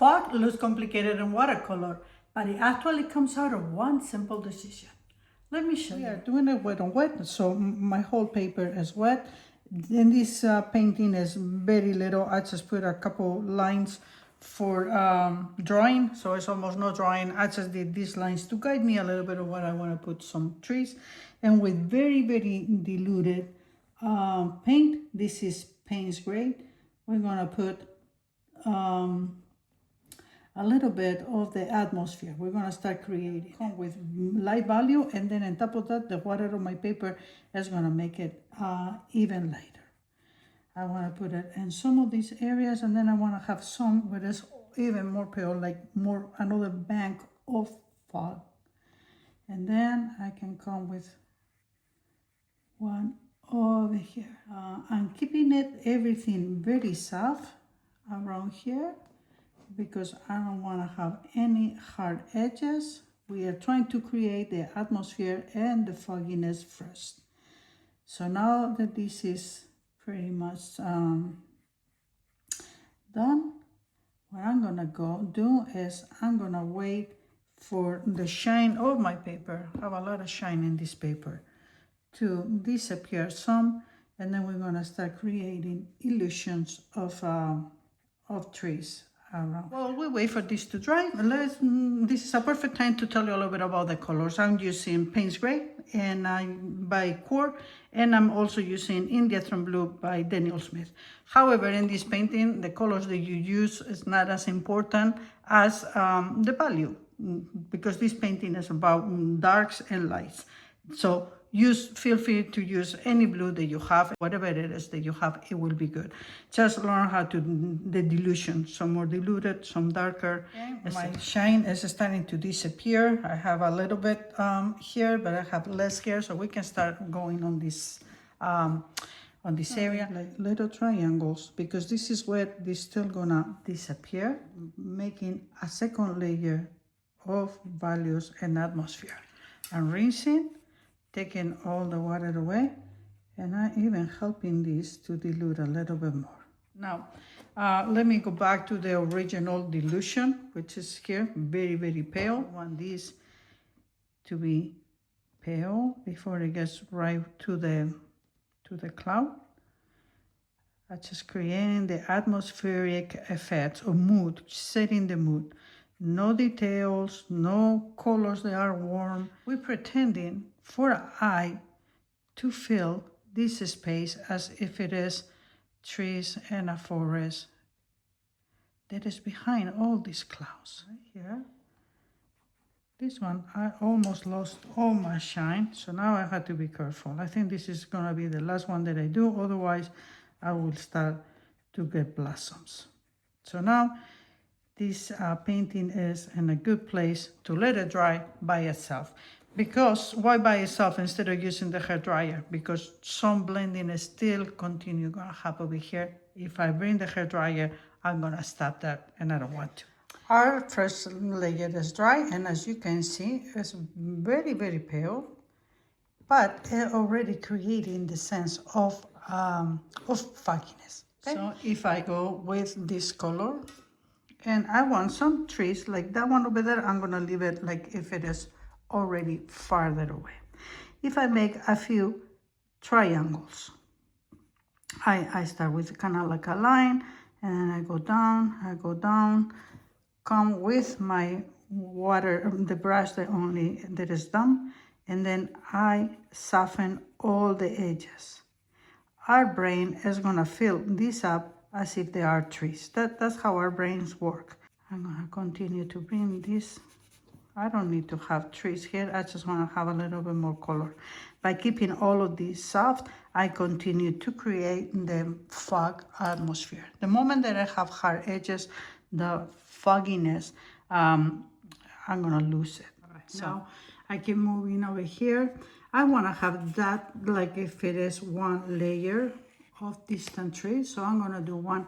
Fog looks complicated in watercolor, but it actually comes out of one simple decision. Let me show you. We are doing it wet on wet, so my whole paper is wet. Then this painting is very little. I just put a couple lines for drawing, so it's almost no drawing. I just did these lines to guide me a little bit of what I want to put some trees. And with very, very diluted paint, this is Payne's gray, we're gonna put a little bit of the atmosphere. We're gonna start creating with light value, and then on top of that, the water on my paper is gonna make it even lighter. I wanna put it in some of these areas, and then I wanna have some where it's even more pale, like more another bank of fog. And then I can come with one over here. I'm keeping everything very soft around here, because I don't want to have any hard edges. We are trying to create the atmosphere and the fogginess first. So now that this is pretty much done, what I'm gonna go do is I'm gonna wait for the shine of my paper. I have a lot of shine in this paper to disappear some, and then we're gonna start creating illusions of trees around. Well, we wait for this to dry. This is a perfect time to tell you a little bit about the colors. I'm using Payne's Gray and by Core, and I'm also using Indian Blue by Daniel Smith. However, in this painting, the colors that you use is not as important as the value, because this painting is about darks and lights. So feel free to use any blue that you have, whatever it is that you have, it will be good. Just learn how to the dilution, some more diluted, some darker. Okay. My shine is starting to disappear. I have a little bit here, but I have less here, so we can start going on this area, like little triangles, because this is where this still gonna disappear, making a second layer of values and atmosphere. I'm rinsing, taking all the water away, and I'm even helping this to dilute a little bit more. Now, let me go back to the original dilution, which is here, very, very pale. I want this to be pale before it gets right to the cloud. I'm just creating the atmospheric effects or mood, setting the mood. No details, no colors that are warm. We're pretending for an eye to fill this space as if it is trees and a forest that is behind all these clouds. Right here, this one, I almost lost all my shine, so now I have to be careful. I think this is gonna be the last one that I do, otherwise I will start to get blossoms. So now this painting is in a good place to let it dry by itself. Because why by itself instead of using the hair dryer? Because some blending is still gonna happen over here. If I bring the hair dryer, I'm gonna stop that, and I don't want to. Our first layer is dry, and as you can see, it's very, very pale, but it already creating the sense of fogginess. Okay? So if I go with this color, and I want some trees like that one over there, I'm gonna leave it like if it is already farther away. If I make a few triangles, I start with kind of like a line, and then I go down, come with my water, the brush that is done, and then I soften all the edges. Our brain is gonna fill this up as if they are trees. That's how our brains work. I'm gonna continue to bring this. I don't need to have trees here. I just wanna have a little bit more color. By keeping all of these soft, I continue to create the fog atmosphere. The moment that I have hard edges, the fogginess, I'm gonna lose it. Right, so now I keep moving over here. I wanna have that like if it is one layer of distant trees, so I'm gonna do one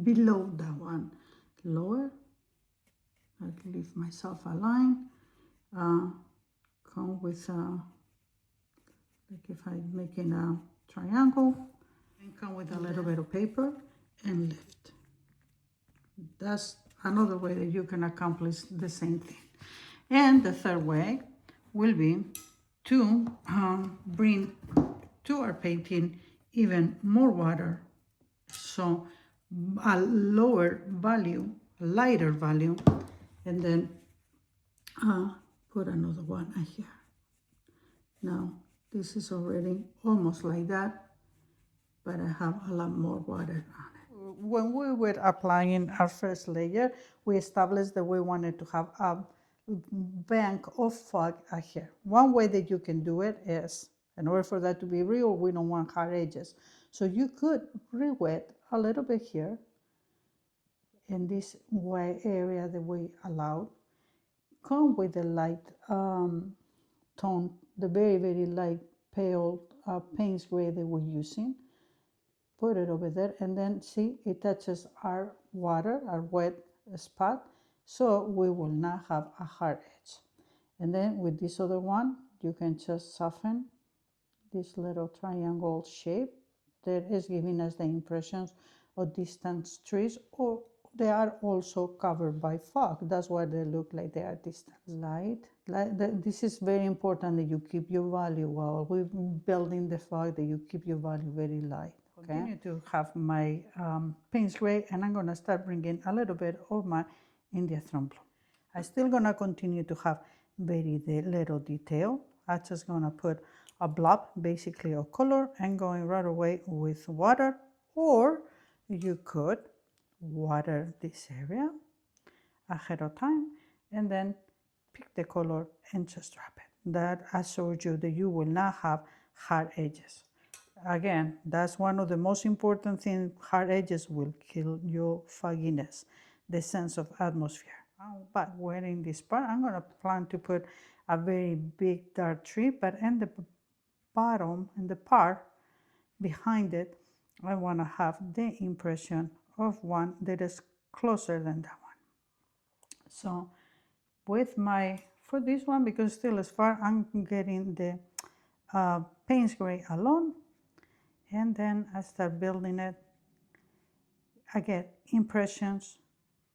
below that one, lower. I'll leave myself a line. Come with like if I'm making a triangle, and come with a little bit of paper and lift. That's another way that you can accomplish the same thing. And the third way will be to bring to our painting even more water, so a lower value, lighter value, and then put another one here. Now this is already almost like that, but I have a lot more water on it. When we were applying our first layer, we established that we wanted to have a bank of fog here. One way that you can do it is, in order for that to be real, we don't want hard edges. So you could re-wet a little bit here in this white area that we allowed. Come with the light tone, the very, very light pale Payne's gray that we're using. Put it over there, and then see, it touches our water, our wet spot, so we will not have a hard edge. And then with this other one, you can just soften this little triangle shape that is giving us the impressions of distant trees, or they are also covered by fog. That's why they look like they are distant. This is very important, that you keep your value while we're building the fog, that you keep your value very light. Okay? Continue to have my Payne's gray, and I'm gonna start bringing a little bit of my India Throne blue. I'm still gonna continue to have very little detail. I'm just gonna put a blob basically of color and going right away with water, or you could water this area ahead of time and then pick the color and just drop it. That assures you that you will not have hard edges. Again, that's one of the most important things. Hard edges will kill your fogginess, the sense of atmosphere. But wearing this part, I'm going to plan to put a very big dark tree, but in the bottom, in the part behind it, I want to have the impression of one that is closer than that one. So with for this one, because still is far, I'm getting the Payne's gray alone, and then I start building it. I get impressions,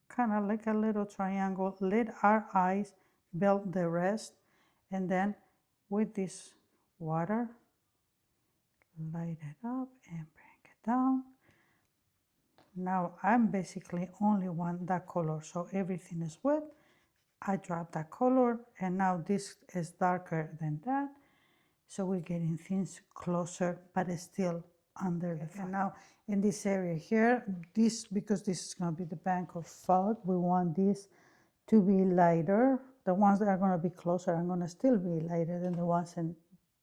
kind of like a little triangle. Let our eyes build the rest, and then with this water, light it up and bring it down. Now I'm basically only want that color, so everything is wet. I drop that color, and now this is darker than that, so we're getting things closer, but it's still under the fog. And now in this area here, because this is going to be the bank of fog, we want this to be lighter. The ones that are going to be closer are going to still be lighter than the ones in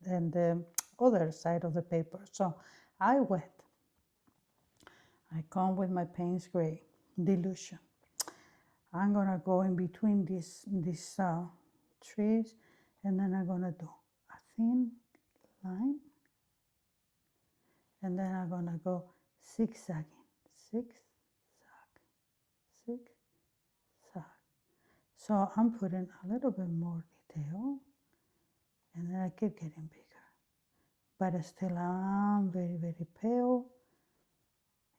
the other side of the paper. So I wet. I come with my Payne's gray dilution. I'm going to go in between these trees, and then I'm going to do a thin line, and then I'm going to go zigzagging, zigzag, zigzag. So I'm putting a little bit more detail, and then I keep getting bigger, but still I'm very, very pale.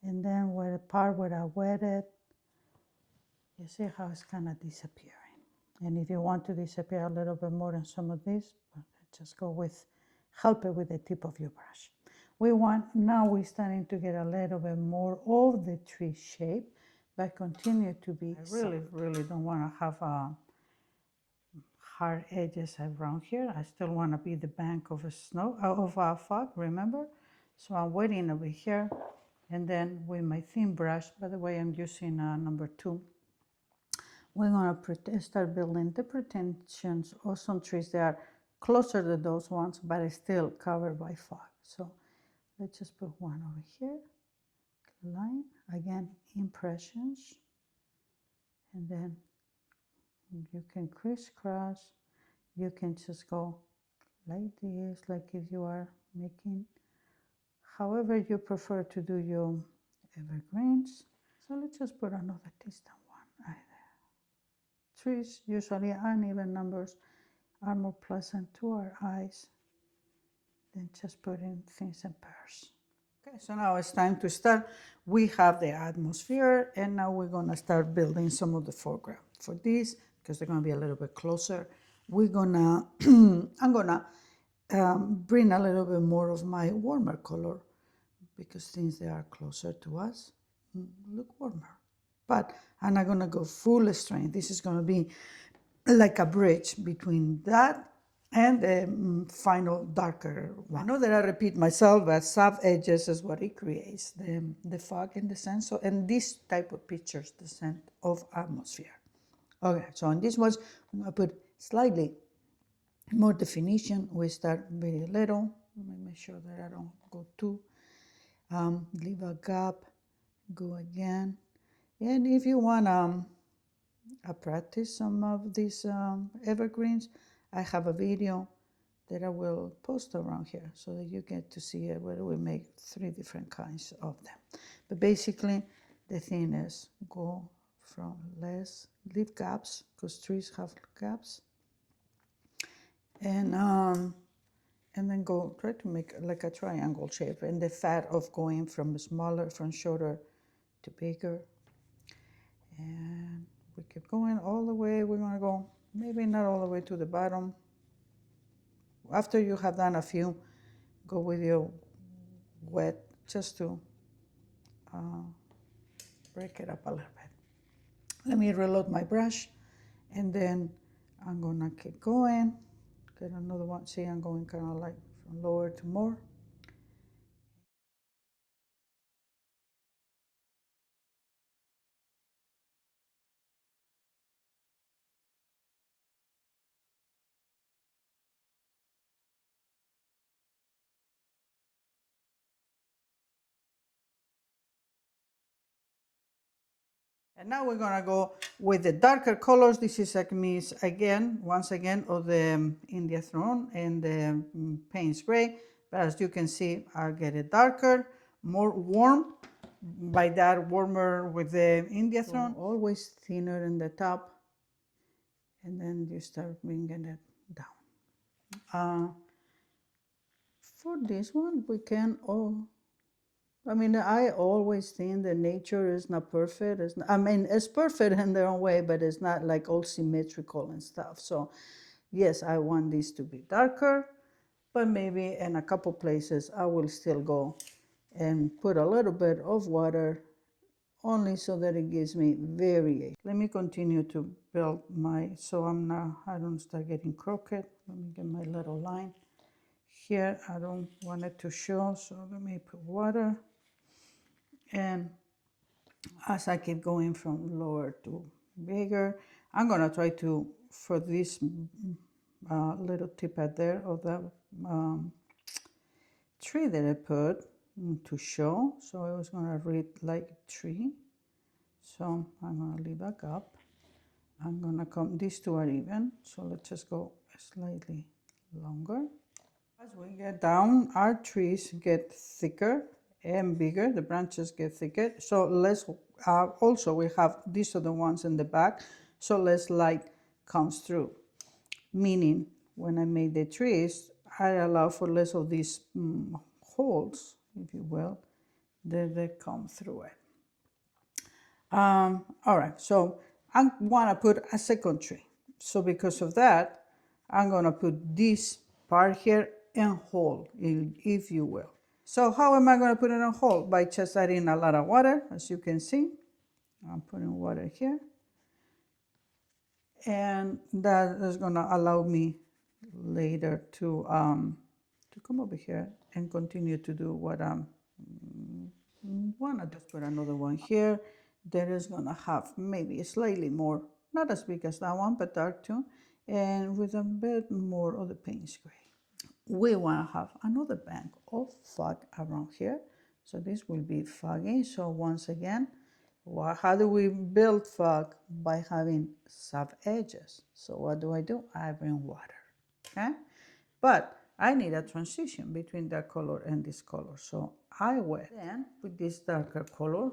And then where the part where I wetted, you see how it's kind of disappearing. And if you want to disappear a little bit more in some of these, just go with, help it with the tip of your brush. Now we're starting to get a little bit more of the tree shape, but continue to be, I really don't want to have hard edges around here. I still want to be the bank of a fog, remember? So I'm waiting over here, and then with my thin brush, by the way, I'm using number 2. We're going to start building the pretensions of some trees that are closer to those ones, but it's still covered by fog. So let's just put one over here, line, again, impressions, and then you can crisscross, you can just go like this, like if you are making, however you prefer to do your evergreens. So let's just put another distant one right there. Trees, usually uneven numbers, are more pleasant to our eyes than just putting things in pairs. Okay. So now it's time to start. We have the atmosphere, and now we're gonna start building some of the foreground. For this, because they're gonna be a little bit closer, we're gonna, I'm gonna bring a little bit more of my warmer color, because since they are closer to us, look warmer. But I'm not gonna go full strength. This is gonna be like a bridge between that and the final darker one. I know that I repeat myself, but soft edges is what it creates, the fog in the sense. So, and this type of pictures the sense of atmosphere. Okay, so on this one, I'm gonna put slightly more definition. We start very little. Let me make sure that I don't go too. Leave a gap, go again. And if you want I practice some of these evergreens, I have a video that I will post around here so that you get to see it where we make 3 different kinds of them. But basically, the thing is go from less, leave gaps, because trees have gaps, and then go try to make like a triangle shape, and the fat of going from smaller, from shorter to bigger. And we keep going all the way. We're gonna go maybe not all the way to the bottom. After you have done a few, go with your wet just to break it up a little bit. Let me reload my brush, and then I'm gonna keep going. Get another one. See, I'm going kind of like from lower to more. And now we're gonna go with the darker colors. This is a mix again, once again, of the India Throne and the Payne's Gray. But as you can see, I'll get it darker, more warm. By that, warmer with the India Throne. So always thinner in the top, and then you start bringing it down. For this one, we can I mean, I always think that nature is not perfect. I mean, it's perfect in their own way, but it's not like all symmetrical and stuff. So, yes, I want this to be darker, but maybe in a couple places I will still go and put a little bit of water, only so that it gives me variation. Let me continue to build so I don't start getting crooked. Let me get my little line. Here, I don't want it to show, so let me put water. And as I keep going from lower to bigger, I'm gonna try to, for this little tip out there of the tree that I put to show. So I was gonna read like tree. So I'm gonna leave a gap. I'm gonna come, these two are even, so let's just go slightly longer. As we get down, our trees get thicker and bigger, the branches get thicker. So less, also we have, these are the ones in the back, so less light comes through. Meaning, when I make the trees, I allow for less of these holes, if you will, that they come through it. All right, so I want to put a second tree. So because of that, I'm going to put this part here in whole, if you will. So how am I going to put it in whole? By just adding a lot of water, as you can see. I'm putting water here. And that is going to allow me later to come over here and continue to do what I'm want to just put another one here. That is going to have maybe slightly more, not as big as that one, but dark too, and with a bit more of the Payne's Gray. We want to have another bank of fog around here. So this will be foggy. So once again, how do we build fog? By having soft edges. So what do? I bring water, okay? But I need a transition between that color and this color. So I will then, with this darker color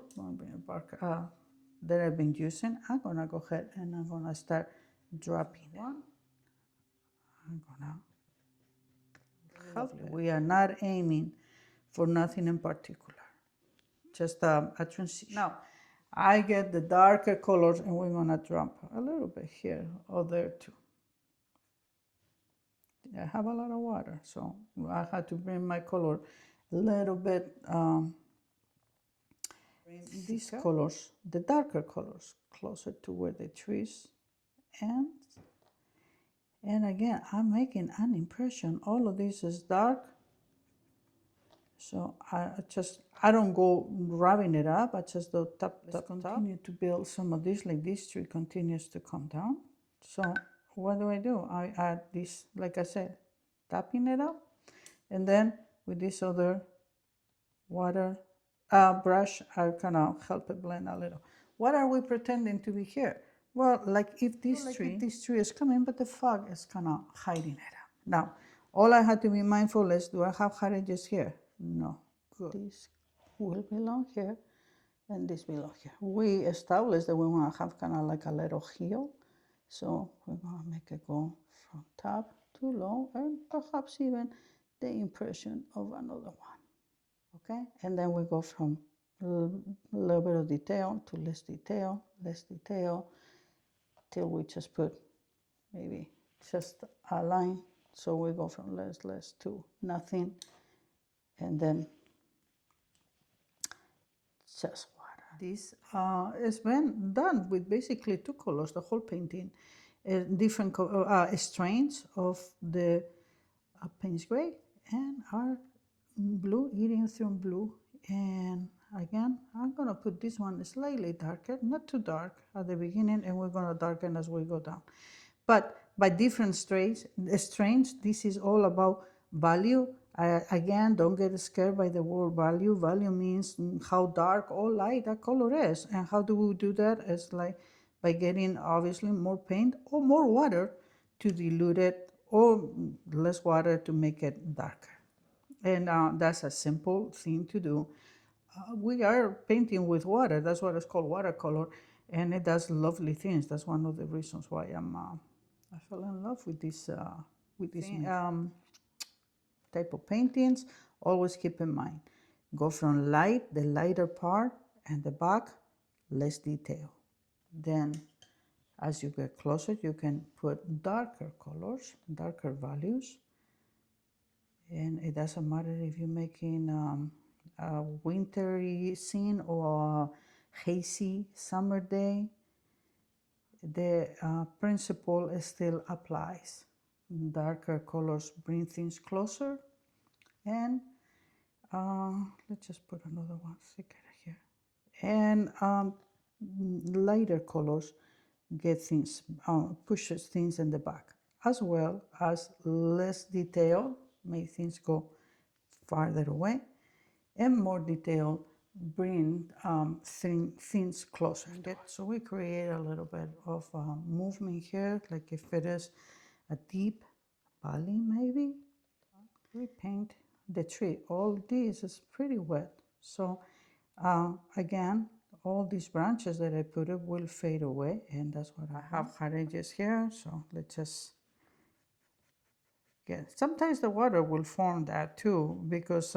that I've been using, I'm gonna go ahead and I'm gonna start dropping one. I'm gonna, we are not aiming for nothing in particular, just a transition. Now, I get the darker colors and we're gonna drop a little bit here or there too. I have a lot of water, so I had to bring my color a little bit, these colors, the darker colors, closer to where the trees ends. And again, I'm making an impression. All of this is dark, so I don't go rubbing it up. I just do tap. Continue to build some of this, like this tree continues to come down. So what do? I add this, like I said, tapping it up, and then with this other water brush, I kind of help it blend a little. What are we pretending to be here? Well, like if this tree is coming, but the fog is kind of hiding it out. Now, all I had to be mindful is, do I have edges here? No. Good. This will belong here, and this belong here. We established that we want to have kind of like a little heel, so we're going to make it go from top to low, and perhaps even the impression of another one. Okay, and then we go from a little bit of detail to less detail, till we just put maybe just a line. So we go from less to nothing, and then just water. This has been done with basically two colors, the whole painting, different strains of the Payne's gray and our blue, eating through blue. And again, I'm gonna put this one slightly darker, not too dark at the beginning, and we're gonna darken as we go down. But by different strains, this is all about value. Again, don't get scared by the word value. Value means how dark or light a color is. And how do we do that? It's like by getting obviously more paint or more water to dilute it, or less water to make it darker. And that's a simple thing to do. We are painting with water. That's what it's called, watercolor, and it does lovely things. That's one of the reasons why I fell in love with this type of paintings. Always keep in mind, go from light, the lighter part, and the back, less detail. Then as you get closer, you can put darker colors, darker values. And it doesn't matter if you're making a wintry scene or a hazy summer day, the principle still applies. Darker colors bring things closer, and let's just put another one thicker here. And lighter colors get things, pushes things in the back, as well as less detail make things go farther away, and more detail bring things closer. So we create a little bit of movement here, like if it is a deep valley maybe. We paint the tree. All this is pretty wet, so again, all these branches that I put up will fade away, and that's what I have edges here. So let's just get, sometimes the water will form that too, because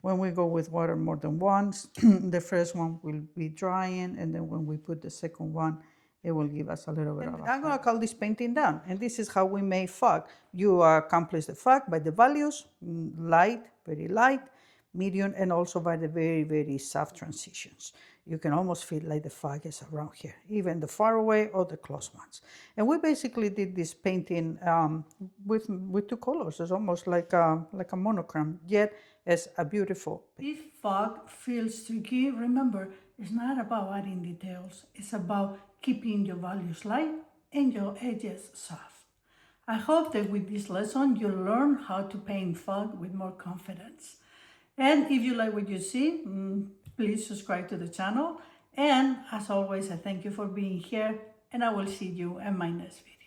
when we go with water more than once, the first one will be drying, and then when we put the second one, it will give us a little bit of a... I'm going to call this painting done, and this is how we make fog. You accomplish the fog by the values, light, very light, medium, and also by the very, very soft transitions. You can almost feel like the fog is around here, even the far away or the close ones. And we basically did this painting with two colors. It's almost like a monochrome, yet it's a beautiful painting. If fog feels tricky, remember, it's not about adding details. It's about keeping your values light and your edges soft. I hope that with this lesson, you'll learn how to paint fog with more confidence. And if you like what you see, please subscribe to the channel. And as always, I thank you for being here, and I will see you in my next video.